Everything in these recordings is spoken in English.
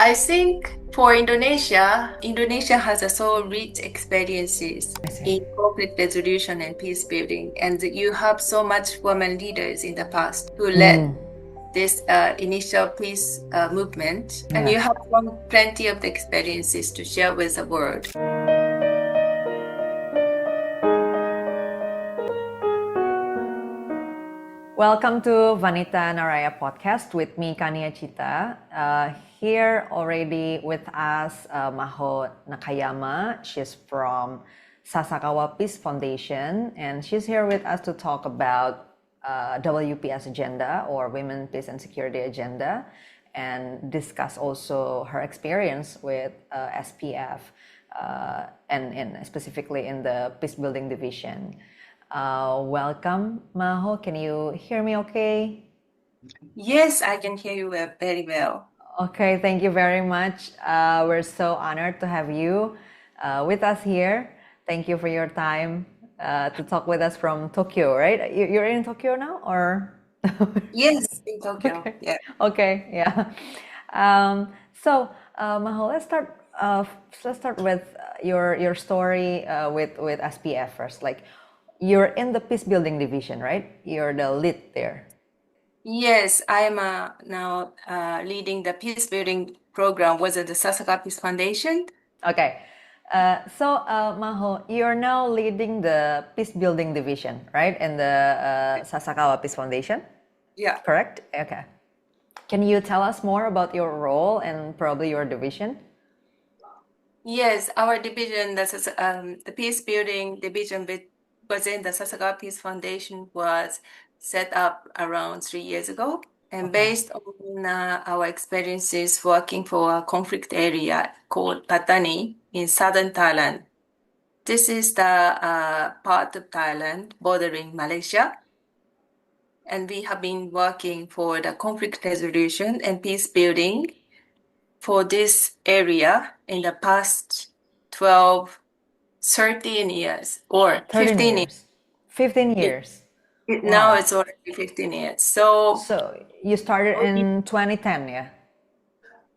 I think for Indonesia has a so rich experiences in conflict resolution and peace building, and you have so much women leaders in the past who led this initial peace movement, and you have plenty of the experiences to share with the world. Welcome to Vanita Naraya podcast with me, Kania Chita. Here already with us, Maho Nakayama. She's from Sasakawa Peace Foundation, and she's here with us to talk about WPS agenda, or Women, Peace and Security agenda, and discuss also her experience with SPF and specifically in the Peacebuilding division. Welcome, Maho. Can you hear me okay? Yes, I can hear you very well. Okay, thank you very much. We're so honored to have you with us here. Thank you for your time to talk with us from Tokyo, right? You're in Tokyo now, or? Yes, in Tokyo. Okay. Yeah. Okay, yeah. So, Maho, let's start with your story with SPF first. Like, you're in the Peacebuilding division, right? You're the lead there. Yes, I am now leading the Peacebuilding program with the Sasakawa Peace Foundation. Okay. So, Maho, you're now leading the Peacebuilding division, right? In the Sasakawa Peace Foundation? Yeah. Correct? Okay. Can you tell us more about your role and probably your division? Yes, our division, the Peacebuilding division within the Sasakawa Peace Foundation was set up around 3 years ago. And based on our experiences working for a conflict area called Pattani in southern Thailand. This is the part of Thailand bordering Malaysia. And we have been working for the conflict resolution and peace building for this area in the past 13 years or 15 years. 15 years. Now it's already 15 years. So you started in 2010, yeah?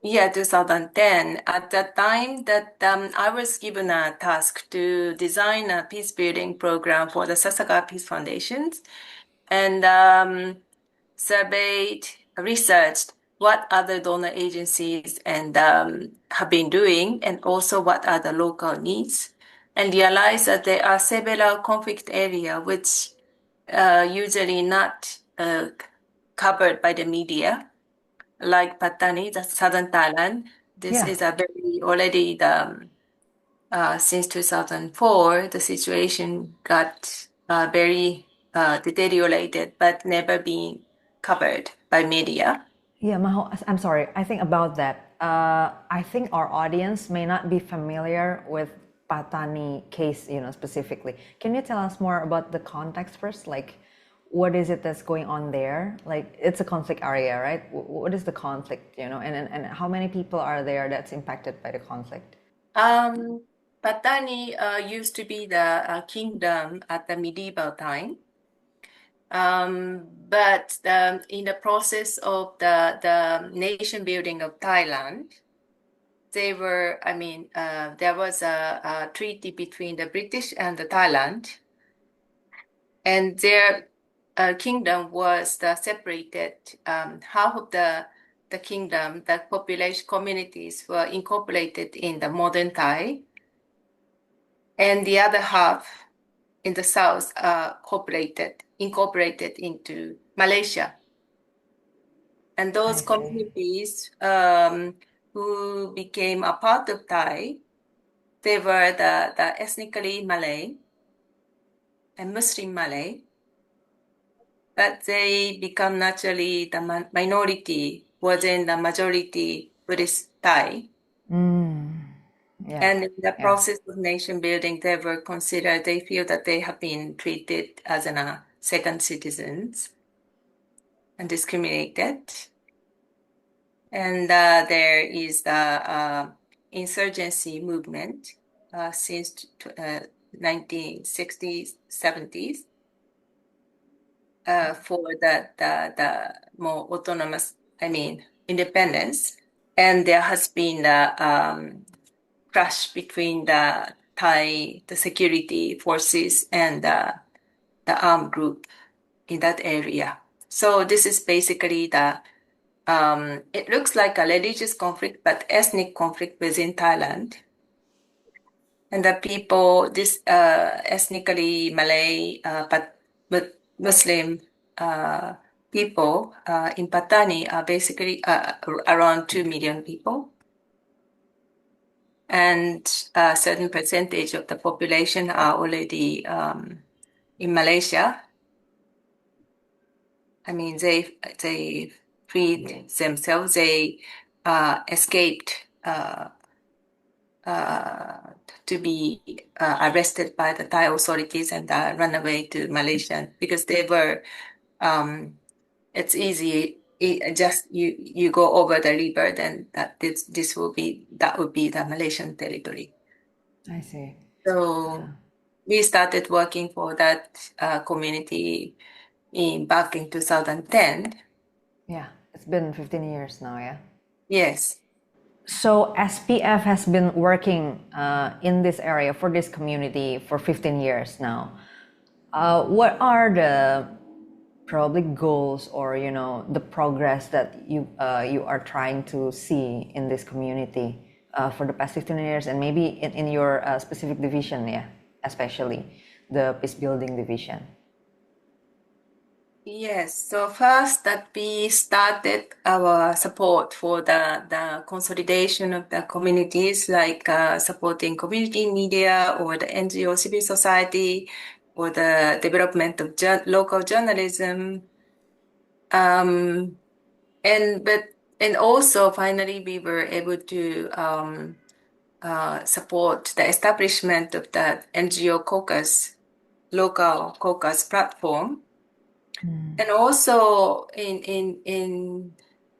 Yeah, 2010. At that time that I was given a task to design a peace building program for the Sasakawa Peace Foundations, and surveyed, researched what other donor agencies and have been doing, and also what are the local needs, and realized that there are several conflict areas which usually not covered by the media, like Pattani, the southern Thailand. This is a very already since 2004, the situation got very deteriorated, but never been covered by media. Yeah, Maho, I'm sorry. I think about that. I think our audience may not be familiar with Pattani case, specifically. Can you tell us more about the context first? Like, what is it that's going on there? Like, it's a conflict area, right? What is the conflict, and how many people are there that's impacted by the conflict? Pattani used to be the kingdom at the medieval time. But in the process of the nation building of Thailand, there was a treaty between the British and the Thailand, and their kingdom was separated. Half of the kingdom, the population communities were incorporated in the modern Thai, and the other half in the south incorporated into Malaysia. And those communities who became a part of Thai, they were the ethnically Malay and Muslim Malay, but they become naturally the minority within the majority Buddhist Thai. Yeah. And in the process of nation building, they feel that they have been treated as second citizens and discriminated. And there is the insurgency movement since 1960s, 70s for the more autonomous, independence. and there has been a clash between the security forces and the armed group in that area. So this is basically it looks like a religious conflict, but ethnic conflict within Thailand. And the people, this ethnically Malay, but Muslim people in Pattani are basically around 2 million people. And a certain percentage of the population are already in Malaysia. I mean, they freed themselves. They escaped to be arrested by the Thai authorities and run away to Malaysia because they were. It's easy. Just you go over the river, then that would be the Malaysian territory. I see. So we started working for that community back in 2010. Yeah, it's been 15 years now, yeah? Yes. So SPF has been working in this area for this community for 15 years now. What are the probably goals or the progress that you are trying to see in this community for the past 15 years, and maybe in your specific division, yeah, especially the Peacebuilding division? Yes. So first that we started our support for the consolidation of the communities, like supporting community media or the NGO civil society or the development of local journalism. And also finally we were able to support the establishment of the NGO caucus, local caucus platform. And also in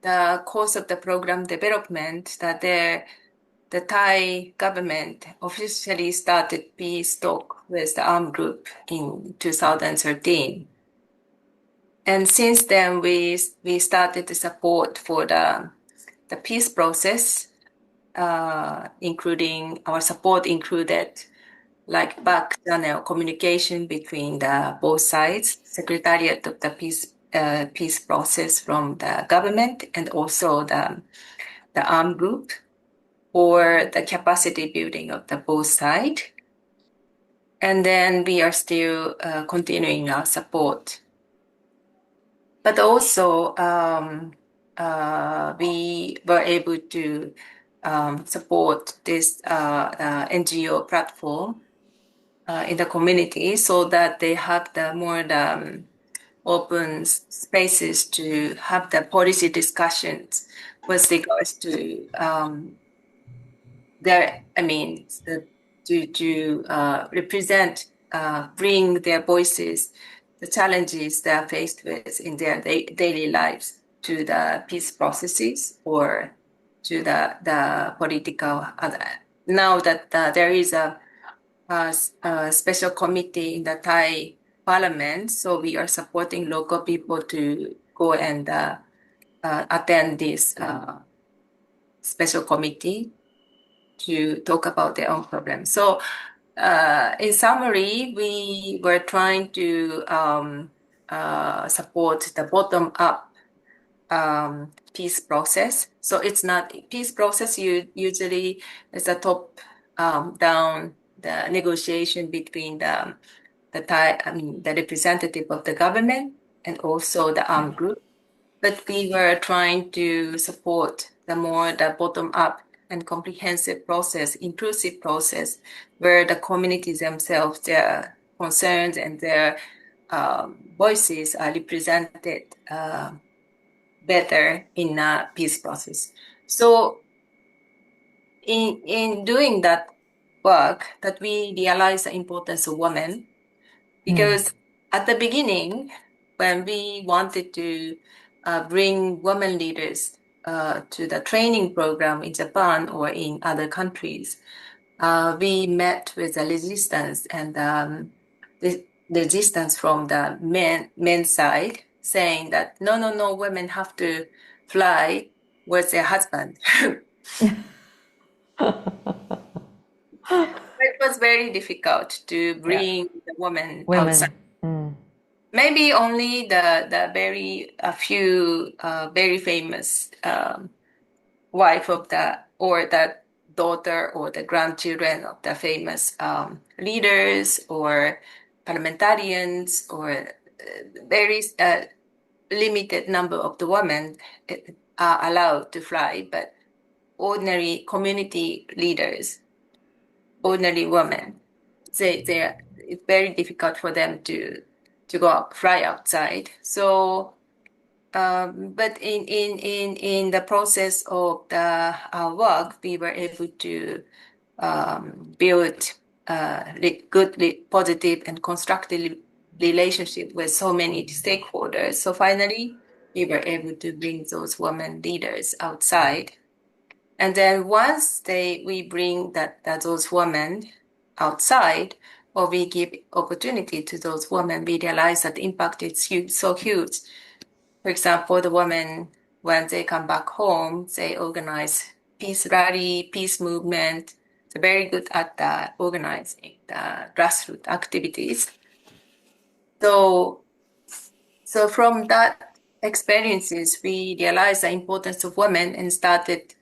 the course of the program development, the Thai government officially started peace talk with the armed group in 2013. And since then, we started the support for the peace process, including our support included like back channel communication between the both sides, secretariat of the peace process from the government and also the armed group, or the capacity building of the both side. And then we are still continuing our support. But also we were able to support this NGO platform in the community so that they have the more open spaces to have the policy discussions with regards to to represent, bring their voices, the challenges they are faced with in their daily lives to the peace processes or to the political. Now that there is a special committee in the Thai parliament, so we are supporting local people to go and attend this special committee to talk about their own problems. So in summary, we were trying to support the bottom-up peace process. So it's not peace process. Usually it's a top-down the negotiation between the representative of the government and also the armed group. But we were trying to support the bottom-up and comprehensive process, inclusive process, where the communities themselves, their concerns and their voices are represented better in a peace process. So in doing that work, that we realized the importance of women, because at the beginning, when we wanted to bring women leaders to the training program in Japan or in other countries, we met with the resistance and the resistance from the men's side, saying that no, women have to fly was their husband. It was very difficult to bring the woman outside. Women. Maybe only the very a few very famous wife of the daughter or the grandchildren of the famous leaders or parliamentarians or very limited number of the women are allowed to fly, but ordinary community leaders, ordinary women, it's very difficult for them to fly outside. So, but in the process of our work, we were able to build good, positive, and constructive relationship with so many stakeholders. So finally, we were able to bring those women leaders outside. And then once we bring those women outside, or we give opportunity to those women, we realize that the impact is huge, so huge. For example, the women, when they come back home, they organize peace rally, peace movement. They're very good at organizing the grassroots activities. So from that experiences, we realized the importance of women and started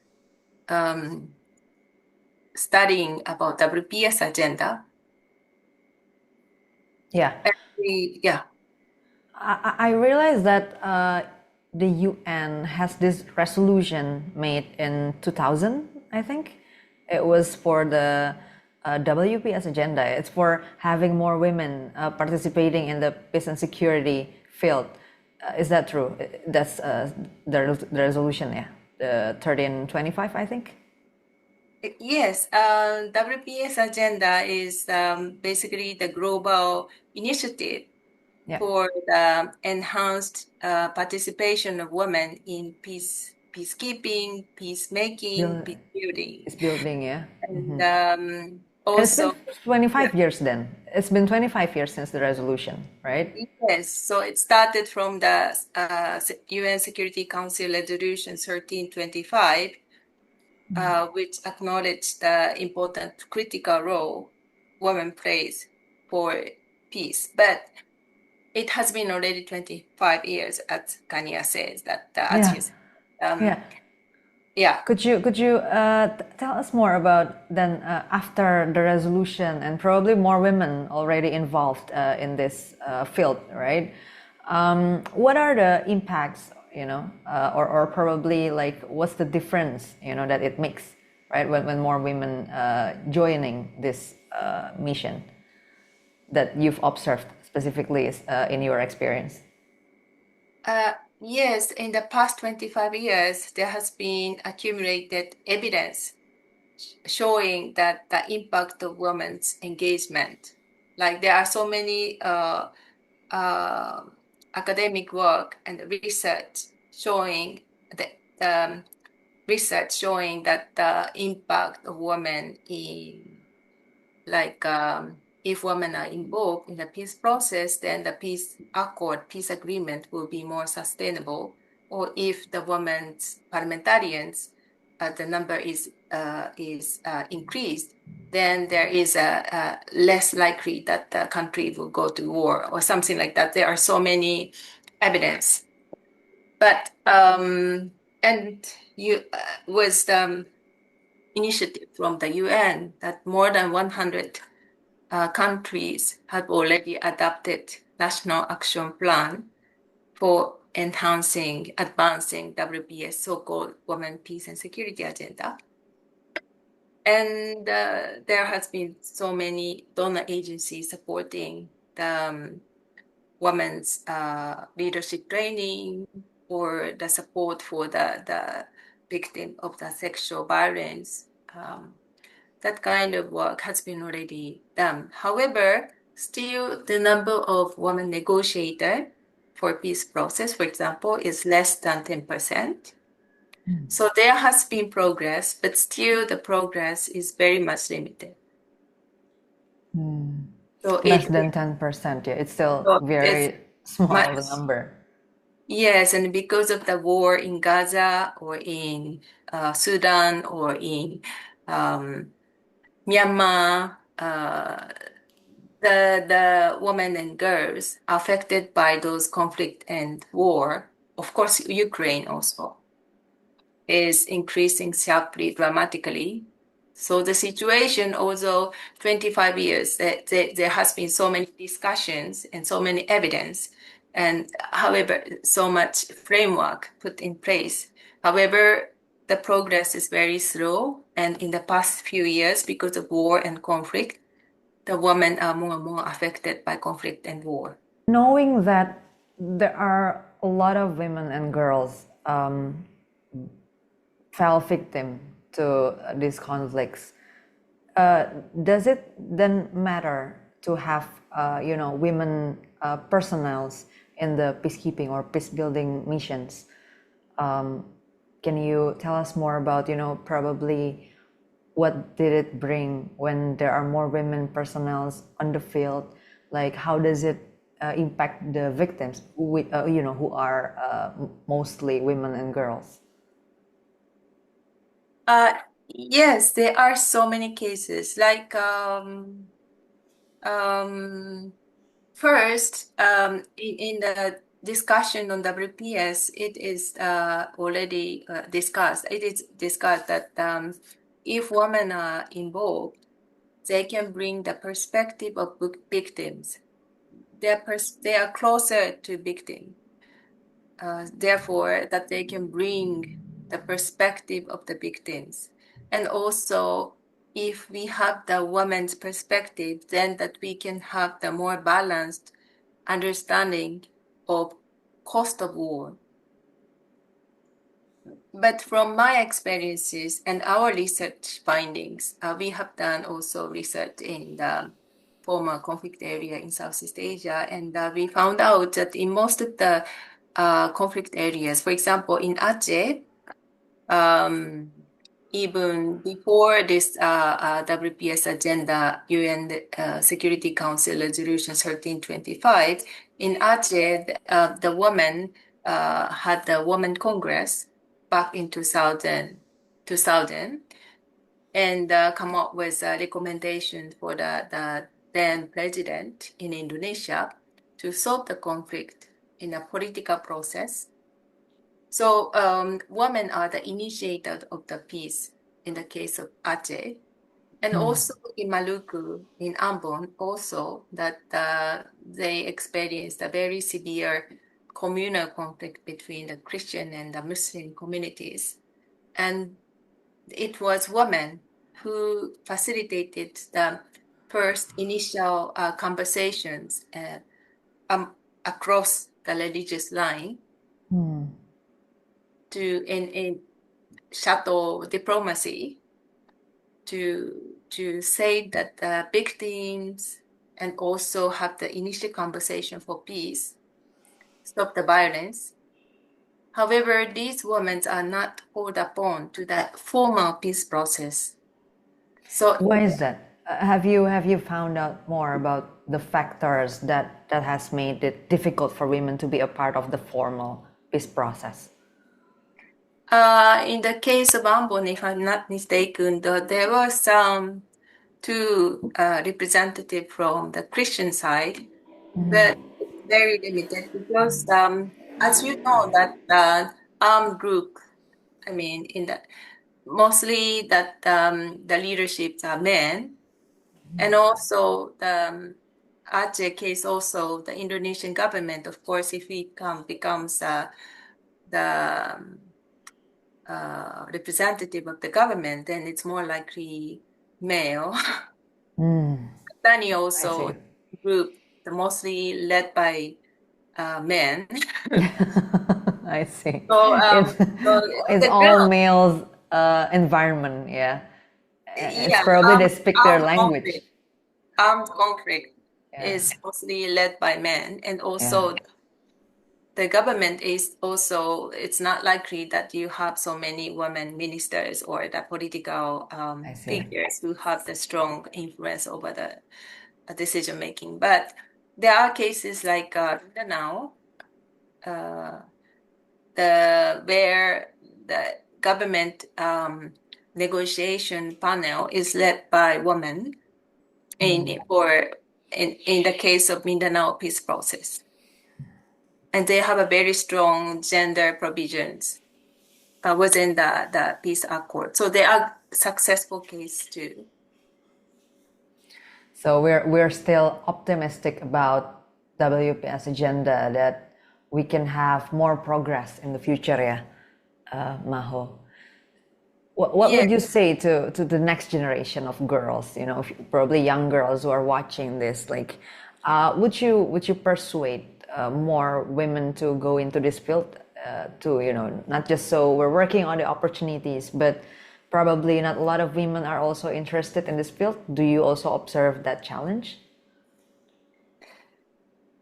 studying about WPS agenda. Yeah. I realized that the UN has this resolution made in 2000, I think. It was for the WPS agenda. It's for having more women participating in the peace and security field. Is that true? That's the resolution, yeah. The 1325, I think. Yes, WPS agenda is basically the global initiative for the enhanced participation of women in peacekeeping, peacemaking, peace building. Peace building, yeah. And also, and it's been 25 years then. It's been 25 years since the resolution, right? Yes, so it started from the UN Security Council Resolution 1325, which acknowledged the important critical role women plays for peace. But it has been already 25 years, as Kanya says, that as you said. Yeah. Could you tell us more about then after the resolution and probably more women already involved in this field, right? What are the impacts, or probably like what's the difference, that it makes, right? When more women joining this mission that you've observed specifically in your experience? Yes, in the past 25 years, there has been accumulated evidence showing that the impact of women's engagement. Like there are so many academic work and research showing that the impact of women in if women are involved in the peace process, then the peace accord, peace agreement will be more sustainable. Or if the women's parliamentarians, the number is increased, then there is a less likely that the country will go to war or something like that. There are so many evidence, but with the initiative from the UN that more than 100 countries have already adopted national action plan for advancing WPS, so-called Women, Peace and Security Agenda. And there has been so many donor agencies supporting the women's leadership training or the support for the victim of the sexual violence. That kind of work has been already done. However, still the number of women negotiators for peace process, for example, is less than 10%. So there has been progress, but still the progress is very much limited. So less than 10%, yeah. It's still very small, the number. Yes, and because of the war in Gaza or in Sudan or in Myanmar, the women and girls affected by those conflict and war, of course, Ukraine also, is increasing sharply, dramatically. So the situation, although 25 years, there has been so many discussions and so many evidence, and however, so much framework put in place. However, the progress is very slow, and in the past few years, because of war and conflict, the women are more and more affected by conflict and war. Knowing that there are a lot of women and girls fell victim to these conflicts, does it then matter to have women personnels in the peacekeeping or peacebuilding missions? Can you tell us more about probably what did it bring when there are more women personnels on the field? Like how does it impact the victims who are mostly women and girls? Yes, there are so many cases. Like first, in the discussion on WPS, it is already discussed. It is discussed that if women are involved, they can bring the perspective of victims. They are closer to victim. Therefore, that they can bring the perspective of the victims. And also, if we have the woman's perspective, then that we can have the more balanced understanding of cost of war. But from my experiences and our research findings, we have done also research in the former conflict area in Southeast Asia, and we found out that in most of the conflict areas, for example, in Aceh, even before this WPS agenda, UN Security Council Resolution 1325, in Aceh, the women had the Women Congress back in 2000 and come up with a recommendation for the then president in Indonesia to solve the conflict in a political process. So women are the initiators of the peace in the case of Aceh. And also in Maluku, in Ambon, also that they experienced a very severe communal conflict between the Christian and the Muslim communities. And it was women who facilitated the first initial conversations across the religious line to in shuttle diplomacy to say that the victims and also have the initial conversation for peace, stop the violence. However, these women are not called upon to the formal peace process. So Why is that? Have you found out more about the factors that has made it difficult for women to be a part of the formal peace process? in the case of Ambon, if I'm not mistaken, there were some two representatives from the Christian side, but it's very limited because, as you know, that armed group, I mean, in the mostly that the leaderships are men, and also the Aceh case, also the Indonesian government, of course, if it becomes the representative of the government, then it's more likely male. Pattani I see. also group, mostly led by men. I see. So, It's so on it's the all ground, males environment, yeah. It's yeah, probably they speak their language. armed conflict Yeah, is mostly led by men, and yeah. also the government is also, it's not likely that you have so many women ministers or the political I see. figures who have the strong influence over the decision making. But there are cases like Mindanao, where the government negotiation panel is led by women in the case of Mindanao peace process. And they have a very strong gender provisions within the peace accord. So they are successful case too. So we're still optimistic about WPS agenda that we can have more progress in the future, yeah, Maho. What would you say to the next generation of girls? You know, probably young girls who are watching this. Like, would you persuade more women to go into this field? To not just so we're working on the opportunities, but probably not a lot of women are also interested in this field. Do you also observe that challenge?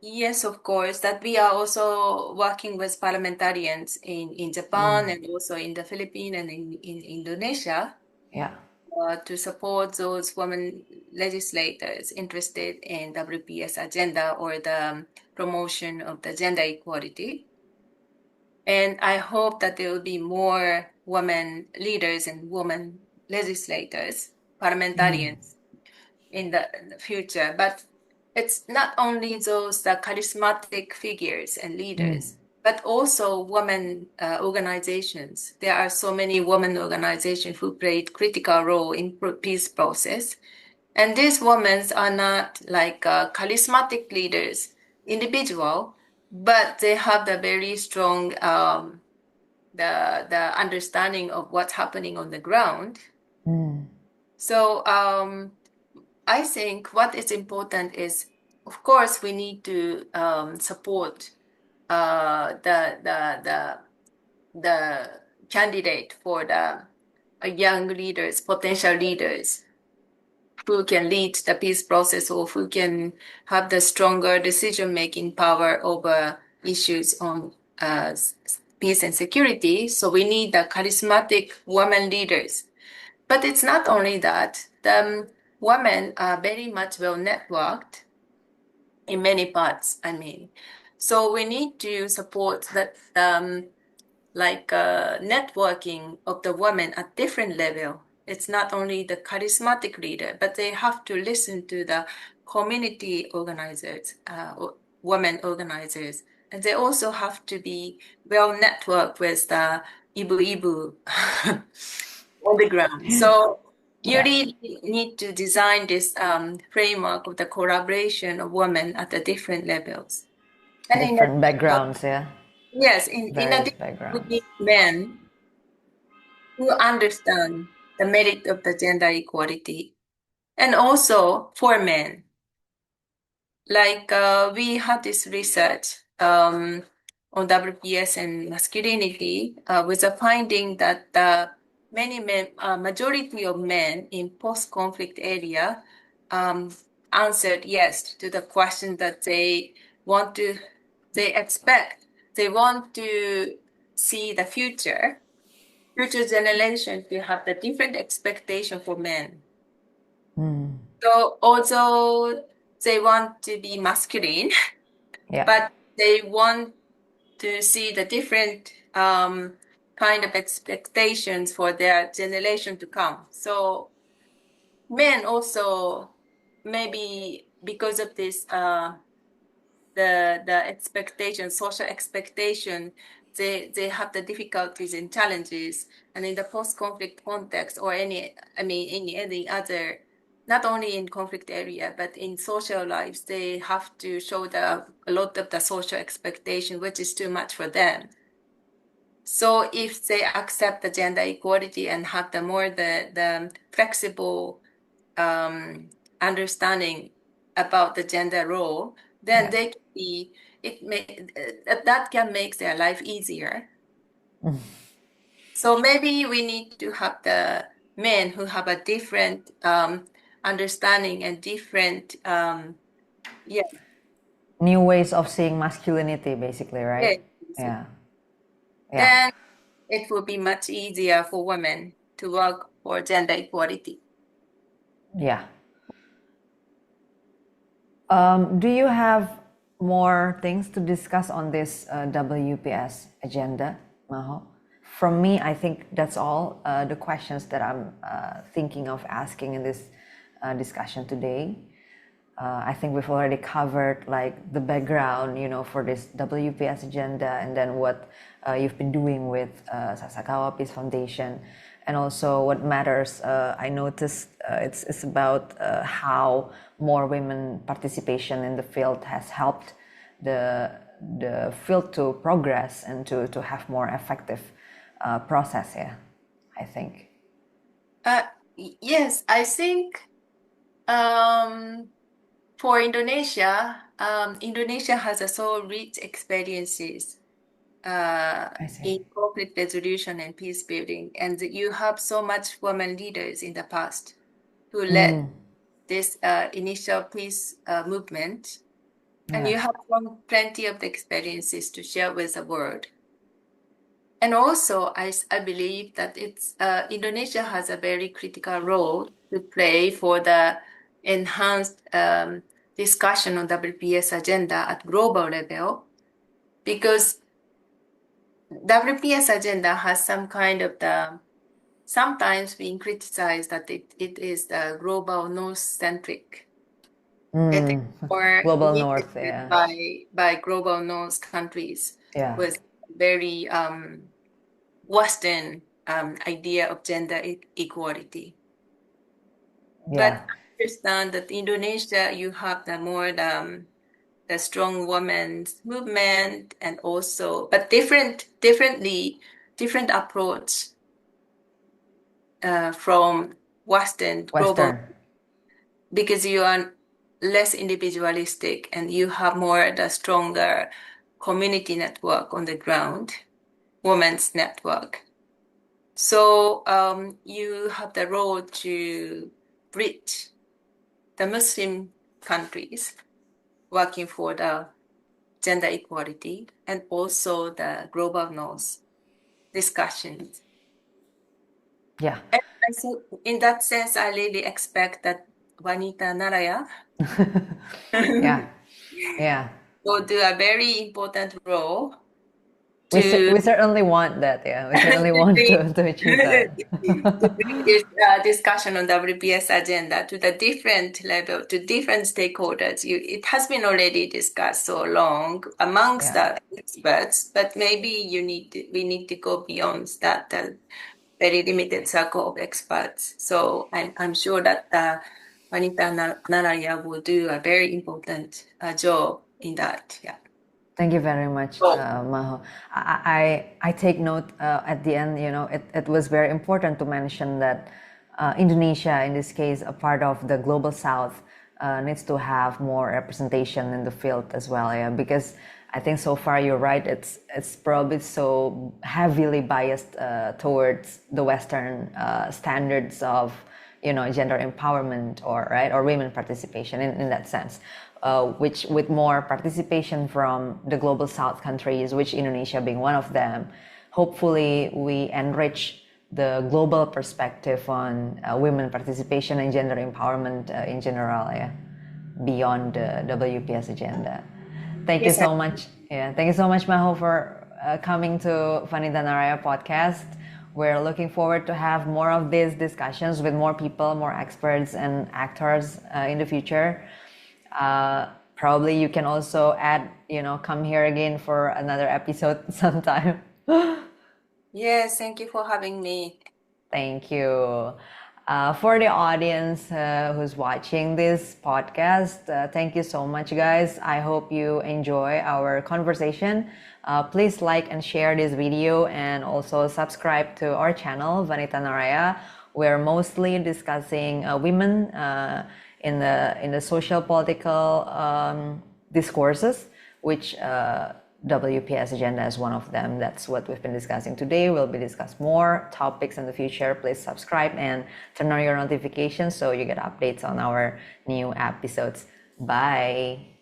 Yes, of course, that we are also working with parliamentarians in Japan and also in the Philippines and in Indonesia Yeah. to support those women legislators interested in WPS agenda or the promotion of the gender equality. And I hope that there will be more women leaders and women legislators, parliamentarians in the future. But it's not only those the charismatic figures and leaders, but also women organizations. There are so many women organizations who played critical role in peace process. And these women are not like charismatic leaders, individual, but they have the very strong the understanding of what's happening on the ground. So I think what is important is, of course, we need to support the candidate for the young leaders, potential leaders who can lead the peace process or who can have the stronger decision-making power over issues on peace and security. So we need the charismatic women leaders. But it's not only that. The women are very much well networked in many parts, I mean. So we need to support that networking of the women at different level. It's not only the charismatic leader, but they have to listen to the community organizers, women organizers. And they also have to be well networked with the ibu-ibu on the ground. So you really need to design this framework of the collaboration of women at the different levels. And Different backgrounds, yeah. yes, in Various addition, we backgrounds. need men who understand the merit of the gender equality, and also for men. Like we had this research on WPS and masculinity with a finding that many men, majority of men in post-conflict area answered yes to the question that they want to see the future generation to have the different expectation for men. So although they want to be masculine, but they want to see the different kind of expectations for their generation to come. So men also, maybe because of this the expectation, social expectation, they have the difficulties and challenges. And in the post-conflict context or any other, not only in conflict area, but in social lives, they have to show a lot of the social expectation, which is too much for them. So if they accept the gender equality and have the flexible understanding about the gender role, then they can be, that can make their life easier. So maybe we need to have the men who have a different understanding and different new ways of seeing masculinity, basically, right? Yeah. Then it will be much easier for women to work for gender equality. Yeah. Do you have more things to discuss on this WPS agenda, Maho. From me, I think that's all the questions that I'm thinking of asking in this discussion today. I think we've already covered like the background, for this WPS agenda, and then what you've been doing with Sasakawa Peace Foundation, and also what matters. I noticed it's about how more women participation in the field has helped the field to progress and to have more effective process. Yeah, I think. Yes, I think for Indonesia, Indonesia has a so rich experiences I see. in conflict resolution and peace building, and you have so much women leaders in the past who led this initial peace movement, and you Yeah. have plenty of the experiences to share with the world. And also, I believe that Indonesia has a very critical role to play for the enhanced discussion on WPS agenda at global level, because WPS agenda has some kind of sometimes being criticized that it is the global north-centric, getting more Global North, initiated yeah. by global north countries Yeah. with very Western idea of gender equality. Yeah. But I understand that Indonesia, you have the strong women's movement, and also but different approach from Western global, Western. because you are less individualistic and you have more the stronger community network on the ground, women's network. So you have the role to bridge the Muslim countries working for the gender equality, and also the global north discussions. Yeah. And so in that sense, I really expect that Wanita Naraya Yeah. Yeah. will do a very important role We, to we certainly want that. Yeah. We certainly want to achieve that. to bring this discussion on WPS agenda to the different level, to different stakeholders. It has been already discussed so long amongst Yeah. the experts, but maybe we need to go beyond that very limited circle of experts. So I'm sure that Vanita Naraya will do a very important job in that. Yeah. Thank you very much, Maho. I take note at the end, it was very important to mention that Indonesia, in this case, a part of the global south, needs to have more representation in the field as well. Yeah, because I think so far you're right. It's probably so heavily biased towards the Western standards of gender empowerment or women participation in that sense. Which with more participation from the global south countries, which Indonesia being one of them, hopefully we enrich the global perspective on women participation and gender empowerment in general, yeah, beyond the WPS agenda. Thank you Yes, so much. Yeah, thank you so much, Maho, for coming to Vanita Naraya podcast. We're looking forward to have more of these discussions with more people, more experts and actors in the future. Probably you can also add, come here again for another episode sometime. Yes, thank you for having me. Thank you. For the audience who's watching this podcast, thank you so much, guys. I hope you enjoy our conversation. Please like and share this video, and also subscribe to our channel, Vanita Naraya. We're mostly discussing women in the social political discourses, which WPS agenda is one of them. That's what we've been discussing today. We'll be discuss more topics in the future. Please subscribe and turn on your notifications so you get updates on our new episodes. Bye.